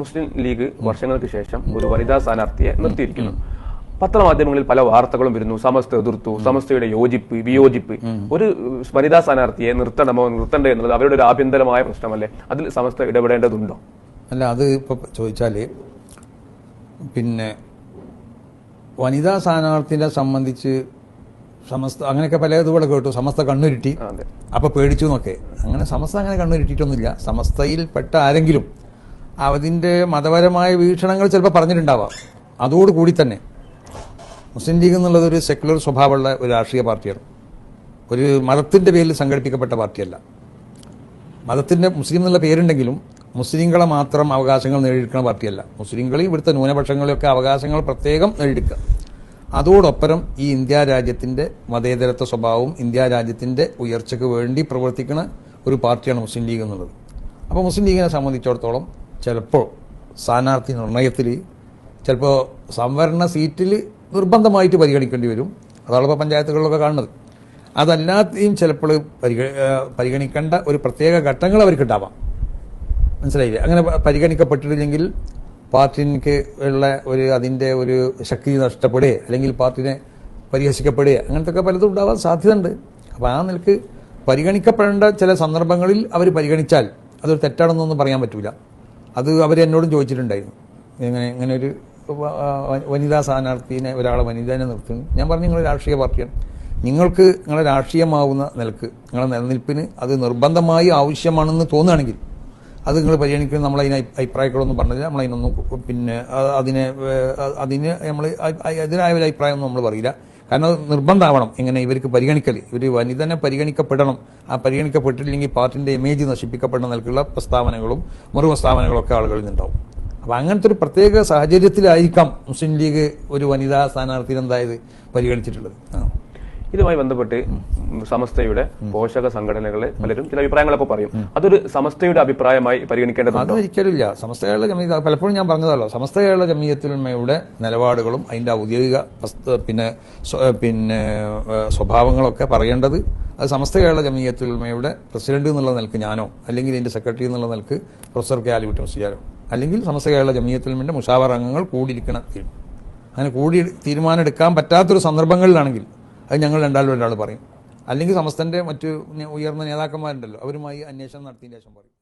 മുസ്ലിം league വർഷങ്ങൾക്ക് ശേഷം ഒരു വനിതാ സ്ഥാനാർത്ഥിയെ നിർത്തിയിരിക്കുന്നു. പത്രമാധ്യമങ്ങളിൽ പല വാർത്തകളും വരുന്നു. സമസ്ത എതിർത്തു, സമസ്തയുടെ യോജിപ്പ് വിയോജിപ്പ്. ഒരു വനിതാ സ്ഥാനാർത്ഥിയെ നിർത്തണമോ നിർത്തണ്ടേ എന്നുള്ളത് അവരുടെ ഒരു ആഭ്യന്തരമായ പ്രശ്നമല്ലേ? അതിൽ സമസ്ത ഇടപെടേണ്ടതുണ്ടോ? അല്ല, അത് ഇപ്പോൾ ചോദിച്ചാൽ പിന്നെ വനിതാ സ്ഥാനാർത്ഥിനെ സംബന്ധിച്ച് സമസ്ത അങ്ങനെയൊക്കെ പല ഇതുപോലെ കേട്ടു. സമസ്ത കണ്ണുരുട്ടി, അപ്പോൾ പേടിച്ചു എന്നൊക്കെ. അങ്ങനെ സമസ്ത അങ്ങനെ കണ്ണുരുട്ടിയിട്ടൊന്നുമില്ല. സമസ്തയിൽപ്പെട്ട ആരെങ്കിലും അതിൻ്റെ മതപരമായ വീക്ഷണങ്ങൾ ചിലപ്പോൾ പറഞ്ഞിട്ടുണ്ടാവാം. അതോടുകൂടി തന്നെ മുസ്ലിം ലീഗ് എന്നുള്ളത് ഒരു സെക്യുലർ സ്വഭാവമുള്ള ഒരു രാഷ്ട്രീയ പാർട്ടിയാണ്. ഒരു മതത്തിൻ്റെ പേരിൽ സംഘടിപ്പിക്കപ്പെട്ട പാർട്ടിയല്ല. മതത്തിൻ്റെ മുസ്ലിം എന്നുള്ള പേരുണ്ടെങ്കിലും മുസ്ലിങ്ങളെ മാത്രം അവകാശങ്ങൾ നേടിയെടുക്കുന്ന പാർട്ടിയല്ല. മുസ്ലിങ്ങൾ ഇവിടുത്തെ ന്യൂനപക്ഷങ്ങളിലൊക്കെ അവകാശങ്ങൾ പ്രത്യേകം നേടിയെടുക്കുക. അതോടൊപ്പം ഈ ഇന്ത്യ രാജ്യത്തിൻ്റെ മതേതരത്വ സ്വഭാവവും ഇന്ത്യ രാജ്യത്തിൻ്റെ ഉയർച്ചയ്ക്ക് വേണ്ടി പ്രവർത്തിക്കുന്ന ഒരു പാർട്ടിയാണ് മുസ്ലിം ലീഗ് എന്നുള്ളത്. അപ്പോൾ മുസ്ലിം ലീഗിനെ സംബന്ധിച്ചിടത്തോളം ചിലപ്പോൾ സ്ഥാനാർത്ഥി നിർണയത്തിൽ ചിലപ്പോൾ സംവരണ സീറ്റിൽ നിർബന്ധമായിട്ട് പരിഗണിക്കേണ്ടി വരും. അതാണിപ്പോൾ പഞ്ചായത്തുകളിലൊക്കെ കാണുന്നത്. അതല്ലാതെയും ചിലപ്പോൾ പരിഗണിക്കേണ്ട ഒരു പ്രത്യേക ഘട്ടങ്ങൾ അവർക്കുണ്ടാവാം. മനസ്സിലായില്ലേ? അങ്ങനെ പരിഗണിക്കപ്പെട്ടിട്ടില്ലെങ്കിൽ പാർട്ടിക്ക് ഉള്ള അതിൻ്റെ ഒരു ശക്തി നഷ്ടപ്പെടുകയോ അല്ലെങ്കിൽ പാർട്ടിനെ പരിഹസിക്കപ്പെടുകയോ അങ്ങനത്തെ ഒക്കെ പലതും ഉണ്ടാവാൻ സാധ്യതയുണ്ട്. അപ്പോൾ ആ നിലക്ക് പരിഗണിക്കപ്പെടേണ്ട ചില സന്ദർഭങ്ങളിൽ അവർ പരിഗണിച്ചാൽ അതൊരു തെറ്റാണെന്നൊന്നും പറയാൻ പറ്റില്ല. അത് അവരെന്നോടും ചോദിച്ചിട്ടുണ്ടായിരുന്നു. ഇങ്ങനെ ഒരു വനിതാ സ്ഥാനാർത്ഥിനെ ഒരാളെ വനിതനെ നിർത്തുന്നു. ഞാൻ പറഞ്ഞു, നിങ്ങൾ രാഷ്ട്രീയ പാർട്ടിയാണ്, നിങ്ങൾക്ക് നിങ്ങളെ രാഷ്ട്രീയമാവുന്ന നിലക്ക് നിങ്ങളെ നിലനിൽപ്പിന് അത് നിർബന്ധമായി ആവശ്യമാണെന്ന് തോന്നുകയാണെങ്കിൽ അത് നിങ്ങൾ പരിഗണിക്കുന്നത്. നമ്മളതിന് അഭിപ്രായങ്ങളൊന്നും പറഞ്ഞില്ല. നമ്മളതിനൊന്നും പിന്നെ അതിന് നമ്മൾ എതിരായ ഒരു അഭിപ്രായമൊന്നും നമ്മൾ പറയില്ല. കാരണം അത് നിർബന്ധമാവണം. ഇങ്ങനെ ഇവർക്ക് പരിഗണിക്കൽ, ഇവർ വനിതനെ പരിഗണിക്കപ്പെടണം. ആ പരിഗണിക്കപ്പെട്ടില്ലെങ്കിൽ പാർട്ടിൻ്റെ ഇമേജ് നശിപ്പിക്കപ്പെടുന്ന നിലക്കുള്ള പ്രസ്താവനകളും മറുപ്രസ്താവനകളൊക്കെ ആളുകളിൽ നിന്നുണ്ടാവും. അപ്പോൾ അങ്ങനത്തെ ഒരു പ്രത്യേക സാഹചര്യത്തിലായിരിക്കാം മുസ്ലിം ലീഗ് ഒരു വനിതാ സ്ഥാനാർത്ഥിനെ എന്തായത് പരിഗണിച്ചിട്ടുള്ളത്. ഇതുമായി ബന്ധപ്പെട്ട് സമസ്തയുടെ പോഷക സംഘടനകളെ പലരും ചില അഭിപ്രായങ്ങളൊക്കെ പറയും. അതൊരു സമസ്തയുടെ അഭിപ്രായമായി പരിഗണിക്കേണ്ടതുണ്ടോ? അതൊരിക്കലില്ല. സമസ്ത കേരള ജമീയത്ത് പലപ്പോഴും ഞാൻ പറഞ്ഞതല്ലോ, സമസ്ത കേരള ജമീയത്തുൽമയുടെ നിലപാടുകളും അതിൻ്റെ ഔദ്യോഗിക പിന്നെ സ്വഭാവങ്ങളൊക്കെ പറയേണ്ടത് അത് സമസ്ത കേരള ജമീയത്തുൽമയുടെ പ്രസിഡന്റ് എന്നുള്ള നിലക്ക് ഞാനോ അല്ലെങ്കിൽ ഇതിൻ്റെ സെക്രട്ടറി എന്നുള്ള നിലക്ക് പ്രൊഫസർ കെ ആലിക്കുട്ടി മുസ്ലിയാരോ അല്ലെങ്കിൽ സമസ്ത കേരള ജമീയത്തുൽമയുടെ മുഷാവറ അംഗങ്ങൾ കൂടിയിരിക്കണം. അങ്ങനെ കൂടി തീരുമാനം എടുക്കാൻ പറ്റാത്തൊരു സന്ദർഭങ്ങളിലാണെങ്കിൽ അത് ഞങ്ങൾ രണ്ടാളും ഒരാൾ പറയും. അല്ലെങ്കിൽ സമസ്തൻ്റെ മറ്റു ഉയർന്ന നേതാക്കന്മാരുണ്ടല്ലോ, അവരുമായി അന്വേഷണം നടത്തിയതിന് ശേഷം പറയും.